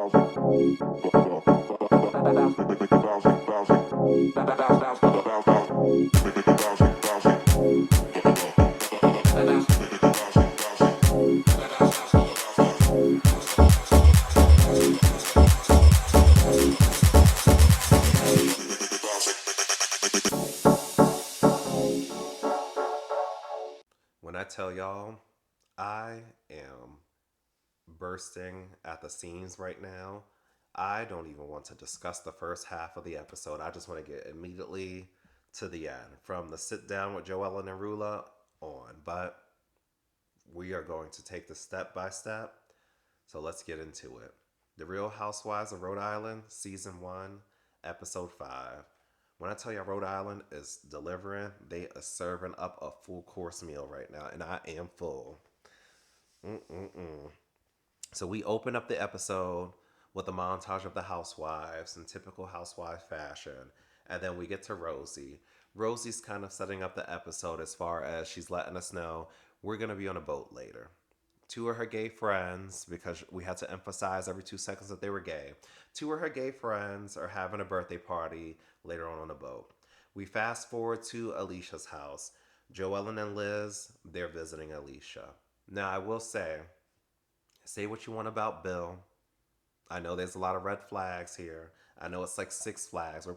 When I tell y'all, I am bursting at the seams right now. I don't even want to discuss the first half of the episode. I just want to get immediately to the end, from the sit down with JoEllen and Rulla on. But we are going to take this step by step. So let's get into it. The Real Housewives of Rhode Island, Season 1, Episode 5. When I tell you Rhode Island is delivering, they are serving up a full course meal right now, and I am full. Mm-mm-mm. So we open up the episode with a montage of the housewives in typical housewife fashion. And then we get to Rosie. Rosie's kind of setting up the episode as far as she's letting us know we're going to be on a boat later. Two of her gay friends, because we had to emphasize every 2 seconds that they were gay. Two of her gay friends are having a birthday party later on the boat. We fast forward to Alicia's house. JoEllen and Liz, they're visiting Alicia. Now, I will say what you want about Bill. I know there's a lot of red flags here. I know it's like Six Flags.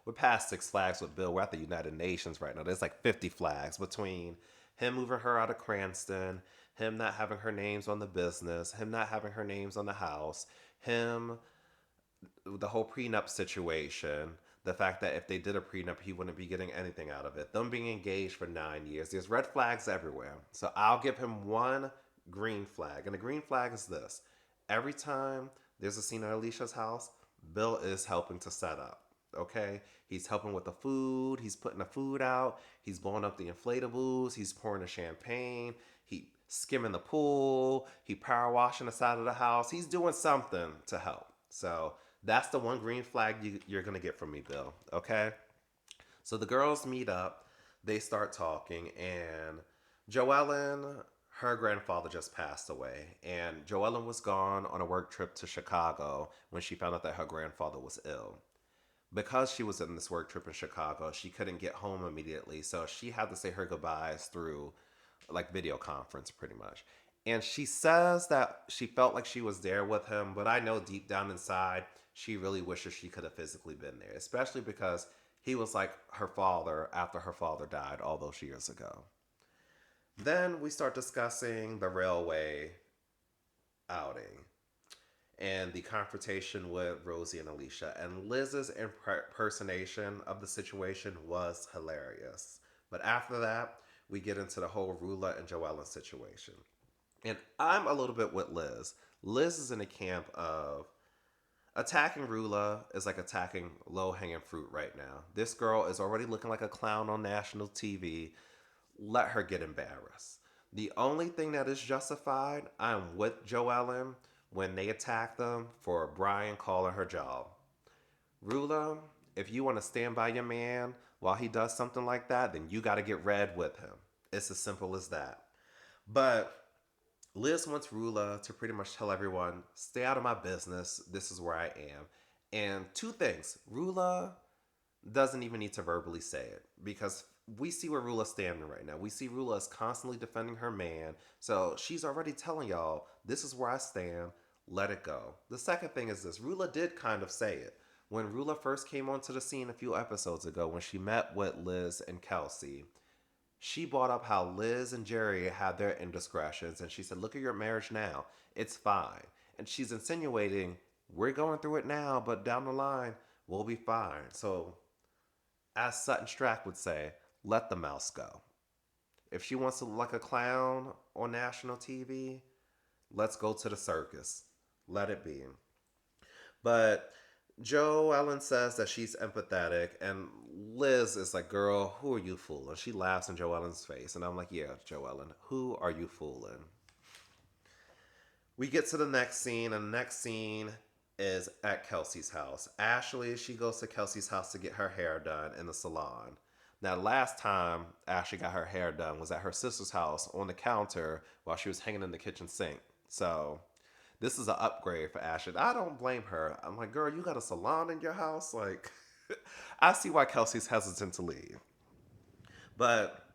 We're past Six Flags with Bill. We're at the United Nations right now. There's like 50 flags between him moving her out of Cranston, him not having her names on the business, him not having her names on the house, him, the whole prenup situation, the fact that if they did a prenup, he wouldn't be getting anything out of it, them being engaged for 9 years. There's red flags everywhere. So I'll give him one green flag. And the green flag is this: every time there's a scene at Alicia's house, Bill is helping to set up. Okay? He's helping with the food. He's putting the food out. He's blowing up the inflatables. He's pouring the champagne. He skimming the pool. He power washing the side of the house. He's doing something to help. So that's the one green flag you're going to get from me, Bill. Okay? So the girls meet up. They start talking. And JoEllen, her grandfather just passed away. And JoEllen was gone on a work trip to Chicago when she found out that her grandfather was ill. Because she was in this work trip in Chicago, she couldn't get home immediately. So she had to say her goodbyes through like video conference pretty much. And she says that she felt like she was there with him, but I know deep down inside she really wishes she could have physically been there, especially because he was like her father after her father died all those years ago. Then we start discussing the railway outing and the confrontation with Rosie and Alicia. And Liz's impersonation of the situation was hilarious. But after that, we get into the whole Rulla and JoEllen situation. And I'm a little bit with Liz. Liz is in the camp of attacking Rulla is like attacking low hanging fruit right now. This girl is already looking like a clown on national TV. Let her get embarrassed. The only thing that is justified, I'm with JoEllen when they attack them for Brian calling her job. Rulla, if you want to stand by your man while he does something like that, then you got to get red with him. It's as simple as that. But Liz wants Rulla to pretty much tell everyone, stay out of my business. This is where I am. And two things. Rulla doesn't even need to verbally say it because we see where Rulla's standing right now. We see Rulla is constantly defending her man. So she's already telling y'all, this is where I stand. Let it go. The second thing is this. Rulla did kind of say it. When Rulla first came onto the scene a few episodes ago, when she met with Liz and Kelsey, she brought up how Liz and Jerry had their indiscretions, and she said, look at your marriage now. It's fine. And she's insinuating, we're going through it now, but down the line, we'll be fine. So, as Sutton Strack would say, let the mouse go. If she wants to look like a clown on national TV, let's go to the circus. Let it be. But JoEllen says that she's empathetic, and Liz is like, girl, who are you fooling? She laughs in JoEllen's face, and I'm like, yeah, JoEllen, who are you fooling? We get to the next scene, and the next scene is at Kelsey's house. Ashley, she goes to Kelsey's house to get her hair done in the salon. Now, last time Ashley got her hair done was at her sister's house on the counter while she was hanging in the kitchen sink. So This is an upgrade for Ashley. I don't blame her. I'm like, girl, you got a salon in your house? Like, I see why Kelsey's hesitant to leave. But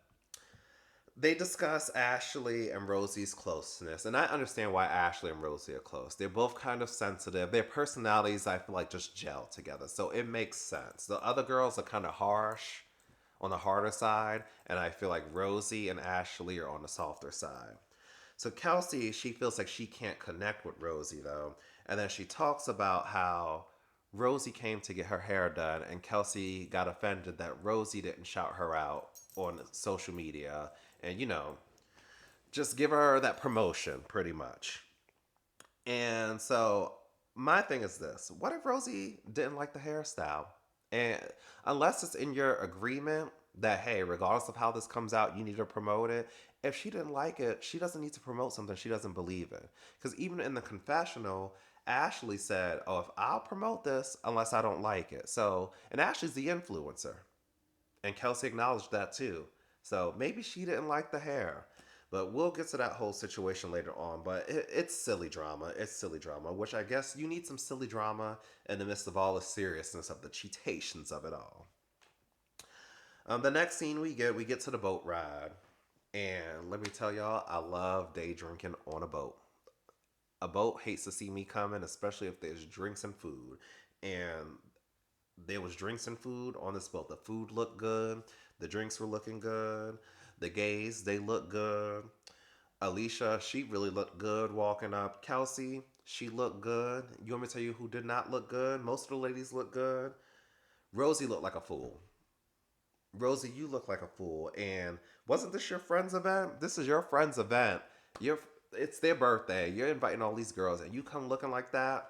they discuss Ashley and Rosie's closeness, and I understand why Ashley and Rosie are close. They're both kind of sensitive. Their personalities, I feel like, just gel together, so it makes sense. The other girls are kind of harsh, on the harder side, and I feel like Rosie and Ashley are on the softer side. So Kelsey, she feels like she can't connect with Rosie though, and then she talks about how Rosie came to get her hair done, and Kelsey got offended that Rosie didn't shout her out on social media, and just give her that promotion pretty much. And so my thing is this: what if Rosie didn't like the hairstyle? And unless it's in your agreement that hey, regardless of how this comes out, you need to promote it. If she didn't like it, she doesn't need to promote something she doesn't believe in. Because even in the confessional, Ashley said, "Oh, if I'll promote this, unless I don't like it." So, and Ashley's the influencer, and Kelsey acknowledged that too. So maybe she didn't like the hair. But we'll get to that whole situation later on. But it's silly drama. It's silly drama, which I guess you need some silly drama in the midst of all the seriousness of the cheatations of it all. The next scene we get to the boat ride. And let me tell y'all, I love day drinking on a boat. A boat hates to see me coming, especially if there's drinks and food. And there was drinks and food on this boat. The food looked good. The drinks were looking good. The gays, they looked good. Alicia, she really looked good walking up. Kelsey, she looked good. You want me to tell you who did not look good? Most of the ladies looked good. Rosie looked like a fool. Rosie, you look like a fool. And wasn't this your friend's event? This is your friend's event. You're, it's their birthday. You're inviting all these girls, and you come looking like that.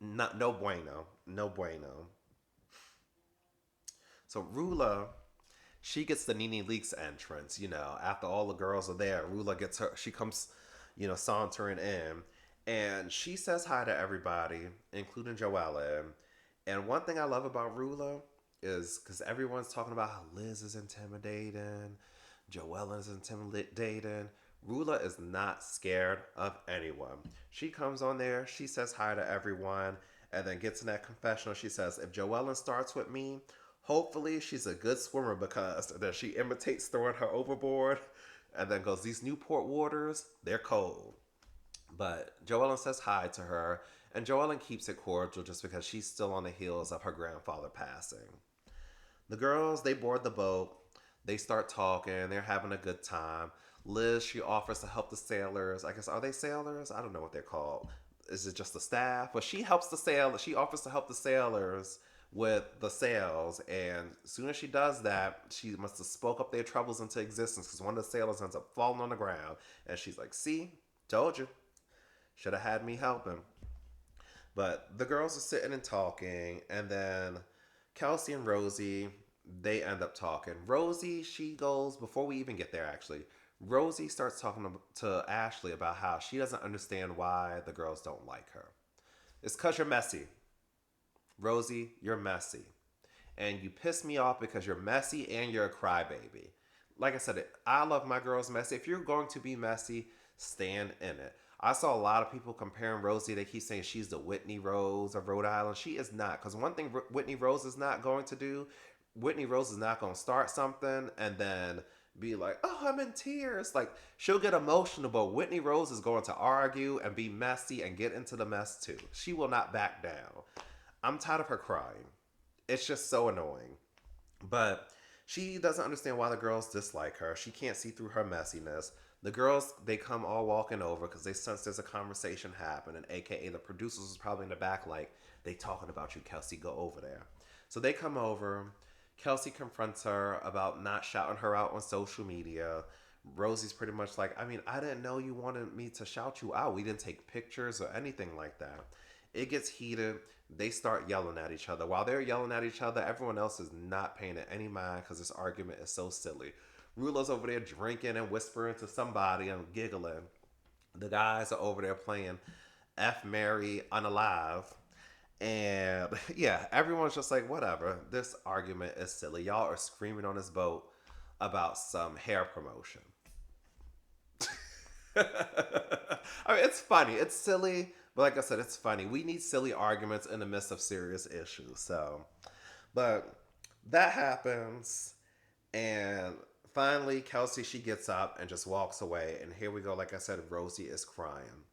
Not, no bueno. No bueno. So Rula, she gets the Nene Leaks entrance. After all the girls are there, Rula gets her. She comes, sauntering in, and she says hi to everybody, including JoEllen. And one thing I love about Rula is because everyone's talking about how Liz is intimidating, JoEllen is intimidating. Rula is not scared of anyone. She comes on there, she says hi to everyone, and then gets in that confessional. She says, if JoEllen starts with me, hopefully she's a good swimmer because then she imitates throwing her overboard and then goes, these Newport waters, they're cold. But JoEllen says hi to her, and JoEllen keeps it cordial just because she's still on the heels of her grandfather passing. The girls, they board the boat. They start talking. They're having a good time. Liz, she offers to help the sailors. I guess, are they sailors? I don't know what they're called. Is it just the staff? But she helps the sailors. She offers to help the sailors with the sails. And as soon as she does that, she must have spoke up their troubles into existence because one of the sailors ends up falling on the ground. And she's like, see, told you. Should have had me helping. But the girls are sitting and talking, and then Kelsey and Rosie, they end up talking. Rosie, she goes, before we even get there actually, Rosie starts talking to Ashley about how she doesn't understand why the girls don't like her. It's because you're messy. Rosie, you're messy. And you piss me off because you're messy and you're a crybaby. Like I said, I love my girls messy. If you're going to be messy, stand in it. I saw a lot of people comparing Rosie. They keep saying she's the Whitney Rose of Rhode Island. She is not. Because one thing Whitney Rose is not going to do, Whitney Rose is not going to start something and then be like, oh, I'm in tears. Like, she'll get emotional, but Whitney Rose is going to argue and be messy and get into the mess too. She will not back down. I'm tired of her crying. It's just so annoying. But she doesn't understand why the girls dislike her. She can't see through her messiness. The girls, they come all walking over because they sense there's a conversation happening, aka the producers is probably in the back like, they talking about you, Kelsey, go over there. So they come over. Kelsey confronts her about not shouting her out on social media. Rosie's pretty much like, I mean, I didn't know you wanted me to shout you out. We didn't take pictures or anything like that. It gets heated. They start yelling at each other. While they're yelling at each other, everyone else is not paying it any mind because this argument is so silly. Rulo's over there drinking and whispering to somebody and giggling. The guys are over there playing F Mary Unalive. And yeah, everyone's just like, whatever. This argument is silly. Y'all are screaming on this boat about some hair promotion. I mean, it's funny. It's silly, but like I said, it's funny. We need silly arguments in the midst of serious issues. So, but that happens, and finally, Kelsey she gets up and just walks away. And here we go. Like I said, Rosie is crying.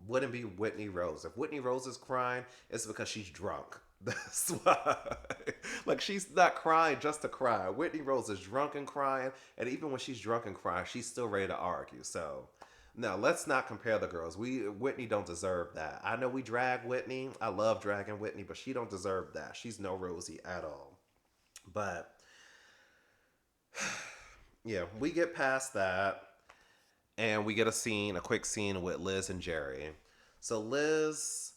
Wouldn't be Whitney Rose. If Whitney Rose is crying, it's because she's drunk. That's why. Like she's not crying just to cry. Whitney Rose is drunk and crying, and even when she's drunk and crying, she's still ready to argue. So, no, let's not compare the girls. Whitney don't deserve that. I know we drag Whitney. I love dragging Whitney, but she don't deserve that. She's no Rosie at all. But yeah, we get past that, and we get a quick scene with Liz and Jerry. So Liz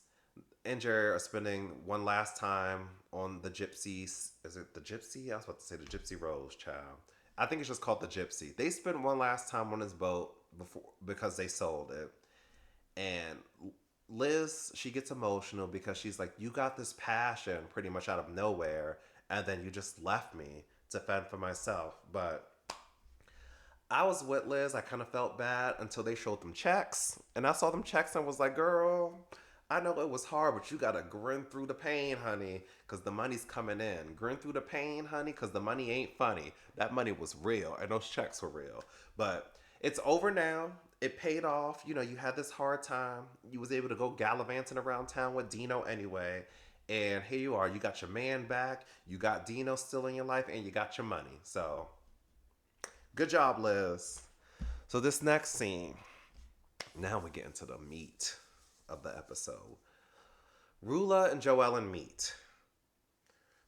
and Jerry are spending one last time on the Gypsies. Is it the Gypsy? I was about to say the Gypsy Rose, child. I think it's just called the Gypsy. They spent one last time on his boat before because they sold it. And Liz, she gets emotional because she's like, "You got this passion pretty much out of nowhere, and then you just left me to fend for myself." But I was with Liz. I kind of felt bad until they showed them checks. And I saw them checks and was like, girl, I know it was hard, but you got to grin through the pain, honey, because the money's coming in. Grin through the pain, honey, because the money ain't funny. That money was real, and those checks were real. But it's over now. It paid off. You know, you had this hard time. You was able to go gallivanting around town with Dino anyway. And here you are. You got your man back. You got Dino still in your life, and you got your money. So good job, Liz. So this next scene, now we get into the meat of the episode. Rulla and JoEllen meet.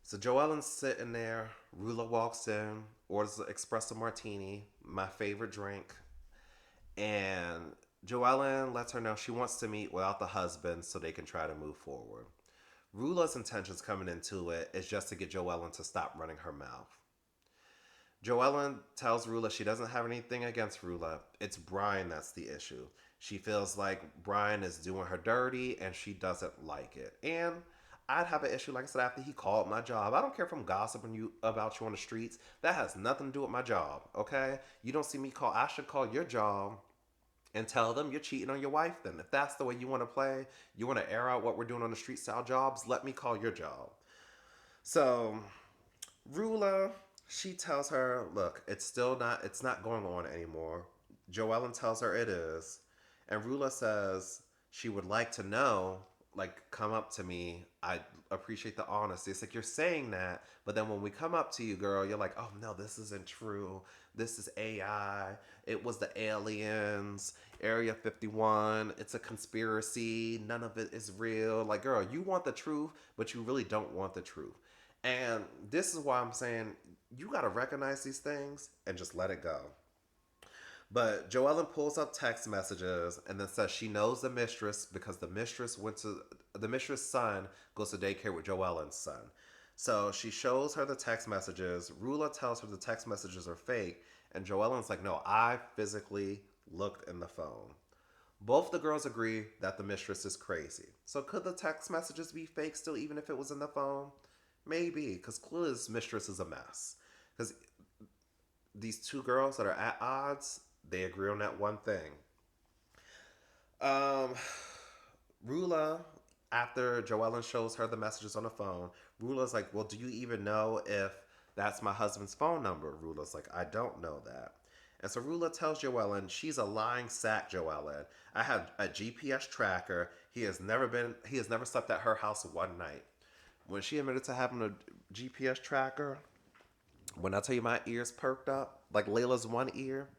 So JoEllen's sitting there. Rulla walks in, orders an espresso martini, my favorite drink. And JoEllen lets her know she wants to meet without the husband so they can try to move forward. Rulla's intentions coming into it is just to get JoEllen to stop running her mouth. JoEllen tells Rulla she doesn't have anything against Rulla. It's Brian that's the issue. She feels like Brian is doing her dirty and she doesn't like it. And I'd have an issue, like I said, after he called my job. I don't care if I'm gossiping about you on the streets. That has nothing to do with my job, okay? You don't see me call. I should call your job and tell them you're cheating on your wife then. If that's the way you want to play, you want to air out what we're doing on the street style jobs, let me call your job. So Rula, she tells her, look, it's not going on anymore. JoEllen tells her it is. And Rula says she would like to know, like, come up to me. I appreciate the honesty. It's like you're saying that, but then when we come up to you, girl, you're like, oh no, this isn't true. This is AI. It was the aliens, Area 51. It's a conspiracy. None of it is real. Like, girl, you want the truth, but you really don't want the truth. And this is why I'm saying you got to recognize these things and just let it go. But JoEllen pulls up text messages and then says she knows the mistress because the mistress' son goes to daycare with JoEllen's son. So she shows her the text messages. Rula tells her the text messages are fake, and JoEllen's like, "No, I physically looked in the phone." Both the girls agree that the mistress is crazy. So could the text messages be fake still, even if it was in the phone? Maybe, because clearly this mistress is a mess. Because these two girls that are at odds, they agree on that one thing. Um, Rula, after JoEllen shows her the messages on the phone, Rula's like, well, do you even know if that's my husband's phone number? Rula's like, I don't know that. And so Rula tells JoEllen she's a lying sack, JoEllen. I have a GPS tracker. He has never slept at her house one night. When she admitted to having a GPS tracker, when I tell you my ears perked up, like Layla's one ear,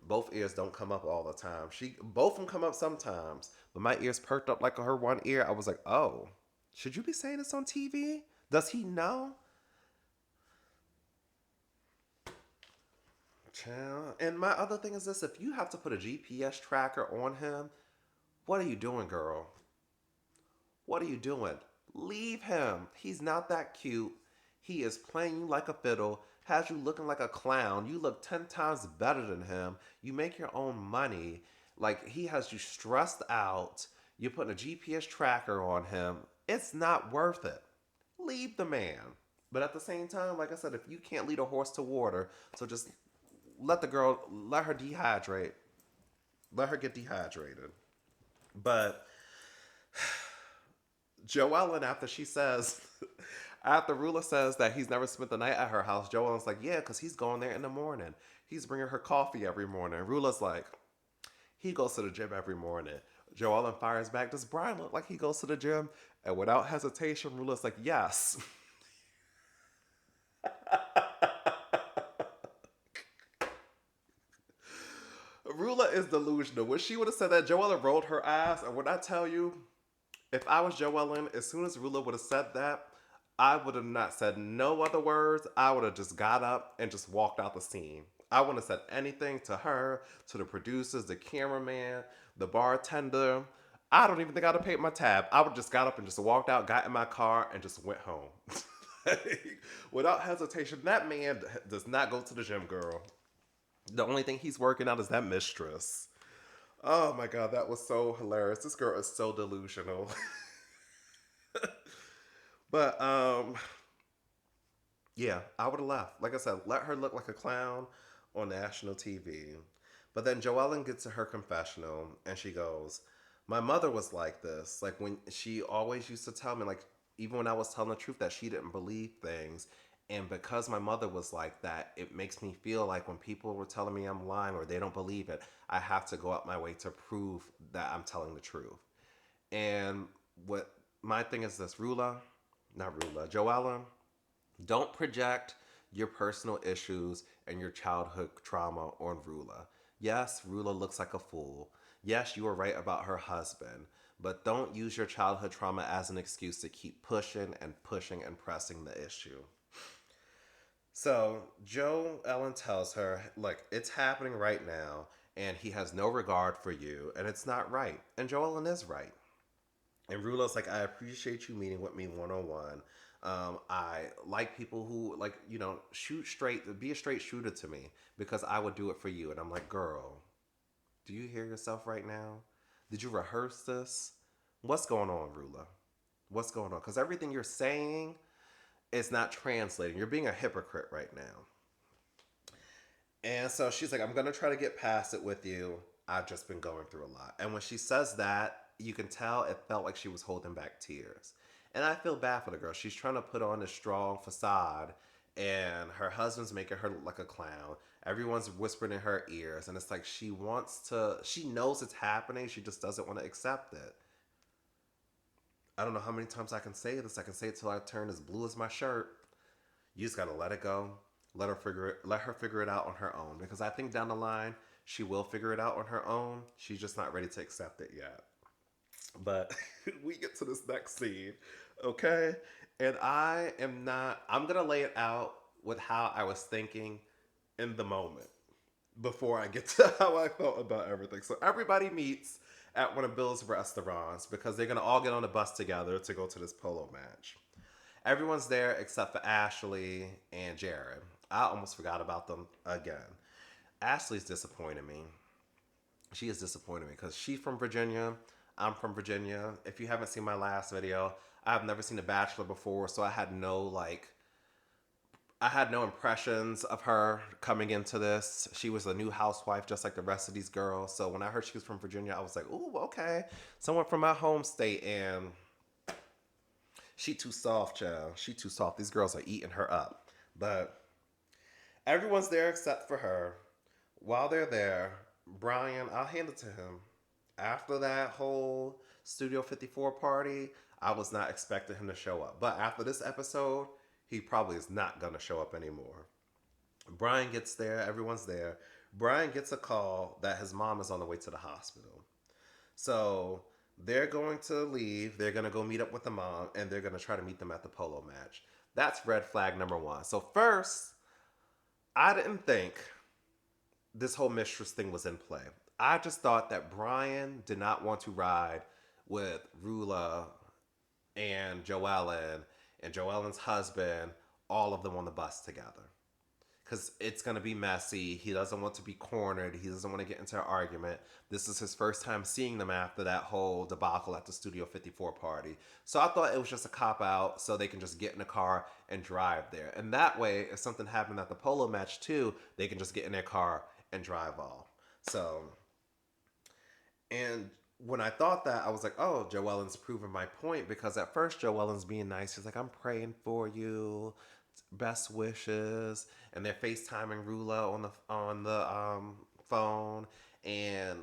both ears don't come up all the time. Both of them come up sometimes, but my ears perked up like her one ear. I was like, oh, should you be saying this on TV? Does he know? Child. And my other thing is this: if you have to put a GPS tracker on him, what are you doing, girl? What are you doing? Leave him. He's not that cute. He is playing you like a fiddle, has you looking like a clown. You look 10 times better than him. You make your own money. Like, he has you stressed out. You're putting a GPS tracker on him. It's not worth it. Leave the man. But at the same time, like I said, if you can't lead a horse to water, so just let her dehydrate. Let her get dehydrated. But JoEllen, after she says, after Rulla says that he's never spent the night at her house, JoEllen's like, yeah, because he's going there in the morning. He's bringing her coffee every morning. Rulla's like, he goes to the gym every morning. JoEllen fires back, does Brian look like he goes to the gym? And without hesitation, Rulla's like, yes. Rulla is delusional. When she would have said that, JoEllen rolled her ass. And when I tell you, if I was JoEllen, as soon as Rulla would have said that, I would have not said no other words. I would have just got up and just walked out the scene. I wouldn't have said anything to her, to the producers, the cameraman, the bartender. I don't even think I'd have paid my tab. I would just got up and just walked out, got in my car, and just went home. Without hesitation, that man does not go to the gym, girl. The only thing he's working out is that mistress. Oh my god, that was so hilarious. This girl is so delusional. But yeah, I would have left. Like I said, let her look like a clown on national TV. But then JoEllen gets to her confessional and she goes, my mother was like this. Like when she always used to tell me, like, even when I was telling the truth, that she didn't believe things. And because my mother was like that, it makes me feel like when people were telling me I'm lying or they don't believe it, I have to go out my way to prove that I'm telling the truth. And what my thing is this, JoEllen, don't project your personal issues and your childhood trauma on Rulla. Yes, Rulla looks like a fool. Yes, you were right about her husband. But don't use your childhood trauma as an excuse to keep pushing and pushing and pressing the issue. So Joe Ellen tells her, look, it's happening right now, and he has no regard for you, and it's not right. And Joe Ellen is right. And Rulo's like, I appreciate you meeting with me one on one. I like people who like, shoot straight, be a straight shooter to me because I would do it for you. And I'm like, girl, do you hear yourself right now? Did you rehearse this? What's going on, Rula? What's going on? Because everything you're saying is not translating. You're being a hypocrite right now. And so she's like, I'm going to try to get past it with you. I've just been going through a lot. And when she says that, you can tell it felt like she was holding back tears. And I feel bad for the girl. She's trying to put on a strong facade, and her husband's making her look like a clown. Everyone's whispering in her ears. And it's like she knows it's happening. She just doesn't want to accept it. I don't know how many times I can say this. I can say it till I turn as blue as my shirt. You just gotta let it go. Let her figure it out on her own. Because I think down the line she will figure it out on her own. She's just not ready to accept it yet. But we get to this next scene, okay? And I'm gonna lay it out with how I was thinking in the moment before I get to how I felt about everything. So everybody meets at one of Bill's restaurants because they're gonna all get on a bus together to go to this polo match. Everyone's there except for Ashley and Jared. I almost forgot about them again. Ashley's disappointed me. She is disappointed me because she's from Virginia. I'm from Virginia. If you haven't seen my last video, I've never seen The Bachelor before, so I had no impressions of her coming into this. She was a new housewife, just like the rest of these girls. So when I heard she was from Virginia, I was like, "Ooh, okay, someone from my home state." And she too soft, child. She too soft. These girls are eating her up. But everyone's there except for her. While they're there, Brian, I'll hand it to him. After that whole Studio 54 party, I was not expecting him to show up. But after this episode, he probably is not going to show up anymore. Brian gets there, everyone's there. Brian gets a call that his mom is on the way to the hospital. So they're going to leave. They're going to go meet up with the mom, and they're going to try to meet them at the polo match. That's red flag number one. So first, I didn't think this whole mistress thing was in play. I just thought that Brian did not want to ride with Rula and JoEllen and JoEllen's husband, all of them on the bus together. Because it's going to be messy. He doesn't want to be cornered. He doesn't want to get into an argument. This is his first time seeing them after that whole debacle at the Studio 54 party. So I thought it was just a cop out so they can just get in a car and drive there. And that way, if something happened at the polo match too, they can just get in their car and drive off. So And when I thought that, I was like, oh, JoEllen's proving my point because at first JoEllen's being nice. She's like, I'm praying for you, best wishes, and they're FaceTiming Rulla on the phone. And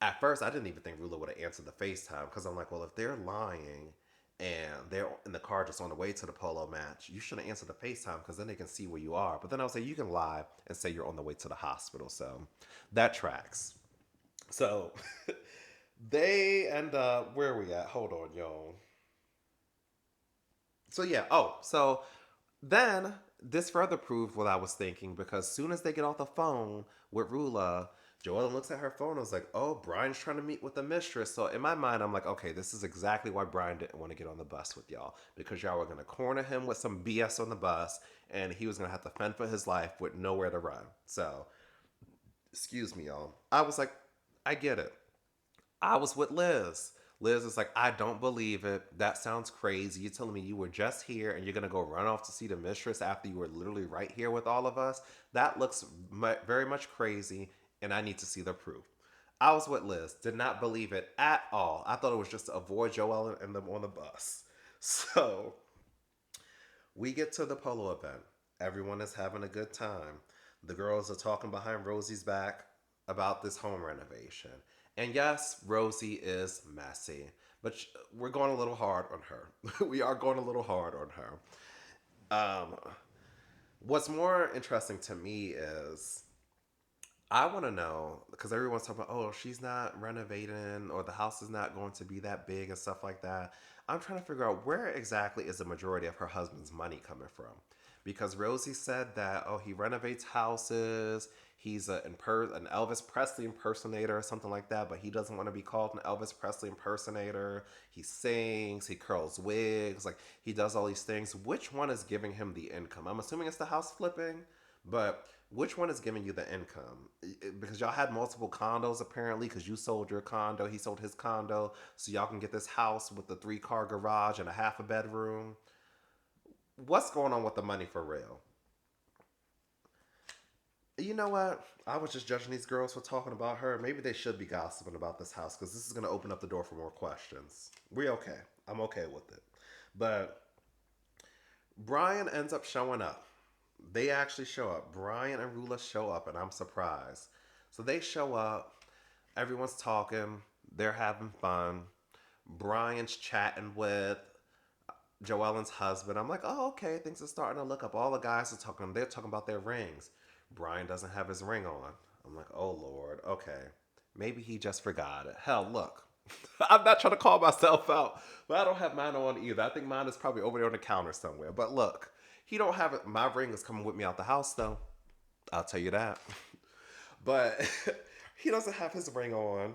at first, I didn't even think Rulla would have answered the FaceTime because I'm like, well, if they're lying and they're in the car just on the way to the polo match, you shouldn't answer the FaceTime because then they can see where you are. But then I was like, you can lie and say you're on the way to the hospital. So that tracks. So they end up, where are we at? Hold on, y'all. So yeah, so then this further proved what I was thinking because soon as they get off the phone with Rula, Joellen looks at her phone and was like, oh, Brian's trying to meet with the mistress. So in my mind, I'm like, okay, this is exactly why Brian didn't want to get on the bus with y'all because y'all were going to corner him with some BS on the bus and he was going to have to fend for his life with nowhere to run. So, excuse me, y'all. I was like, I get it. I was with Liz. Liz is like, I don't believe it. That sounds crazy. You're telling me you were just here and you're going to go run off to see the mistress after you were literally right here with all of us? That looks very much crazy, and I need to see the proof. I was with Liz. Did not believe it at all. I thought it was just to avoid Joel and them on the bus. So we get to the polo event. Everyone is having a good time. The girls are talking behind Rosie's back about this home renovation. And yes, Rosie is messy, but we're going a little hard on her. We are going a little hard on her. Um, what's more interesting to me is I want to know because everyone's talking about, oh, she's not renovating or the house is not going to be that big and stuff like that. I'm trying to figure out where exactly is the majority of her husband's money coming from. Because Rosie said that, oh, he renovates houses. He's an Elvis Presley impersonator or something like that, but he doesn't want to be called an Elvis Presley impersonator. He sings, he curls wigs, like he does all these things. Which one is giving him the income? I'm assuming it's the house flipping, but which one is giving you the income? Because y'all had multiple condos apparently, because you sold your condo, he sold his condo, so y'all can get this house with the 3 car garage and a half a bedroom. What's going on with the money for real? You know what? I was just judging these girls for talking about her. Maybe they should be gossiping about this house because this is going to open up the door for more questions. We okay. I'm okay with it. But Brian ends up showing up. They actually show up. Brian and Rula show up, and I'm surprised. So they show up. Everyone's talking. They're having fun. Brian's chatting with JoEllen's husband. I'm like, oh, okay. Things are starting to look up. All the guys are talking. They're talking about their rings. Brian doesn't have his ring on. I'm like, oh, Lord. Okay. Maybe he just forgot it. Hell, look. I'm not trying to call myself out, but I don't have mine on either. I think mine is probably over there on the counter somewhere. But look, he don't have it. My ring is coming with me out the house, though. I'll tell you that. But he doesn't have his ring on.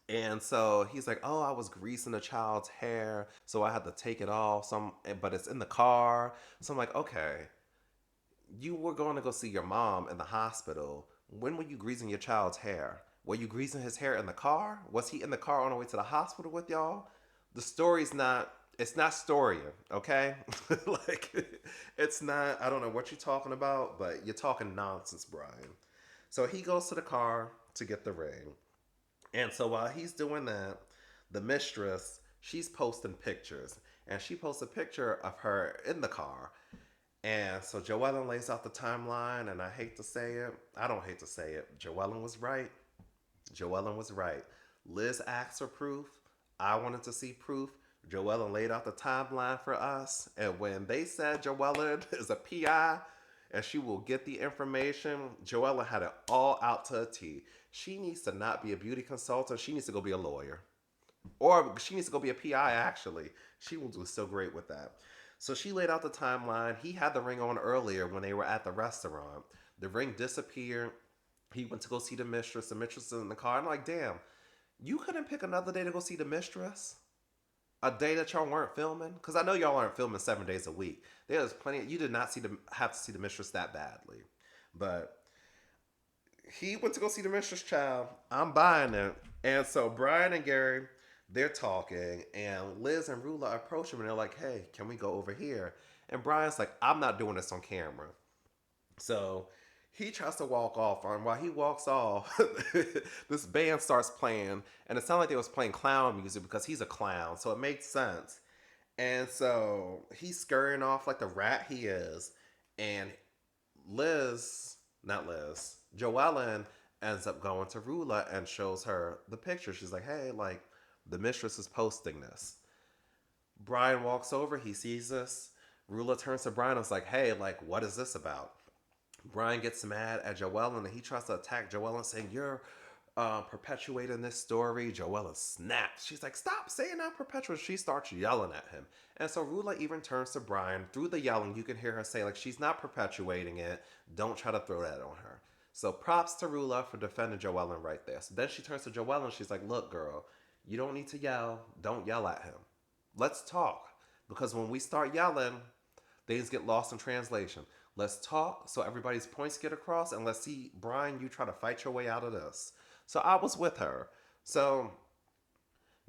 And so he's like, "Oh, I was greasing a child's hair, so I had to take it off. But it's in the car." So I'm like, "Okay, you were going to go see your mom in the hospital. When were you greasing your child's hair? Were you greasing his hair in the car? Was he in the car on the way to the hospital with y'all? The story's not. It's not storying, okay? Like, it's not. I don't know what you're talking about, but you're talking nonsense, Brian. So he goes to the car to get the ring. And so while he's doing that, the mistress, she's posting pictures. And she posts a picture of her in the car. And so JoEllen lays out the timeline, and I hate to say it. I don't hate to say it. JoEllen was right. JoEllen was right. Liz asked for proof. I wanted to see proof. JoEllen laid out the timeline for us. And when they said JoEllen is a PI and she will get the information, JoEllen had it all out to a T. She needs to not be a beauty consultant. She needs to go be a lawyer. Or she needs to go be a PI, actually. She will do so great with that. So she laid out the timeline. He had the ring on earlier when they were at the restaurant. The ring disappeared. He went to go see the mistress. The mistress is in the car. I'm like, damn, you couldn't pick another day to go see the mistress? A day that y'all weren't filming? Because I know y'all aren't filming 7 days a week. There's plenty. You did not have to see the mistress that badly. But he went to go see the mistress child. I'm buying it. And so Brian and Gary, they're talking, and Liz and Rula approach him and they're like, hey, can we go over here? And Brian's like, I'm not doing this on camera. So He tries to walk off, and while he walks off, this band starts playing, and it sounded like they was playing clown music because he's a clown, so it makes sense. And so he's scurrying off like the rat he is, and Liz, not Liz, JoEllen ends up going to Rulla and shows her the picture. She's like, "Hey, like the mistress is posting this." Brian walks over, he sees this. Rulla turns to Brian and is like, "Hey, like, what is this about?" Brian gets mad at Joellen and he tries to attack Joellen, saying, "You're perpetuating this story." Joellen snaps. She's like, "Stop saying I'm perpetuating." She starts yelling at him. And so Rula even turns to Brian. Through the yelling, you can hear her say, like, she's not perpetuating it. Don't try to throw that on her. So props to Rula for defending Joellen right there. So then she turns to Joellen. She's like, "Look, girl, you don't need to yell. Don't yell at him. Let's talk. Because when we start yelling, things get lost in translation. Let's talk so everybody's points get across, and let's see, Brian, you try to fight your way out of this." So I was with her. So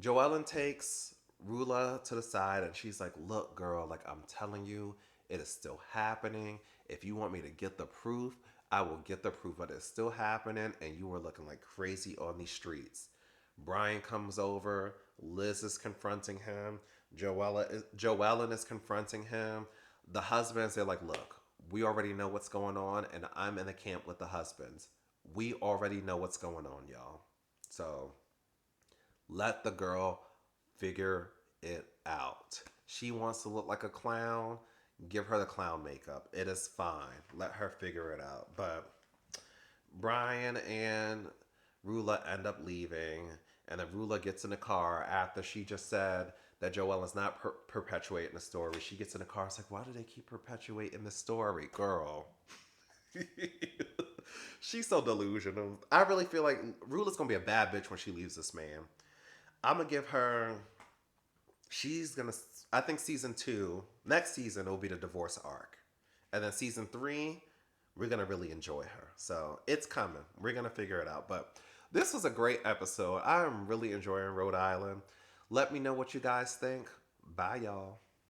Joellen takes Rula to the side and she's like, "Look, girl, like I'm telling you, it is still happening. If you want me to get the proof, I will get the proof, but it's still happening, and you were looking like crazy on these streets." Brian comes over. Liz is confronting him. Joellen is confronting him. The husbands, they're like, "Look, we already know what's going on, and I'm in the camp with the husbands. We already know what's going on, y'all. So let the girl figure it out. She wants to look like a clown. Give her the clown makeup. It is fine. Let her figure it out." But Brian and Rula end up leaving, and then Rula gets in the car after she just said that Joelle is not perpetuating the story. She gets in the car. It's like, why do they keep perpetuating the story, girl? She's so delusional. I really feel like Rula's gonna be a bad bitch when she leaves this man. I'm gonna give her. She's gonna. I think season two, next season, will be the divorce arc, and then season three, we're gonna really enjoy her. So it's coming. We're gonna figure it out. But this was a great episode. I'm really enjoying Rhode Island. Let me know what you guys think. Bye, y'all.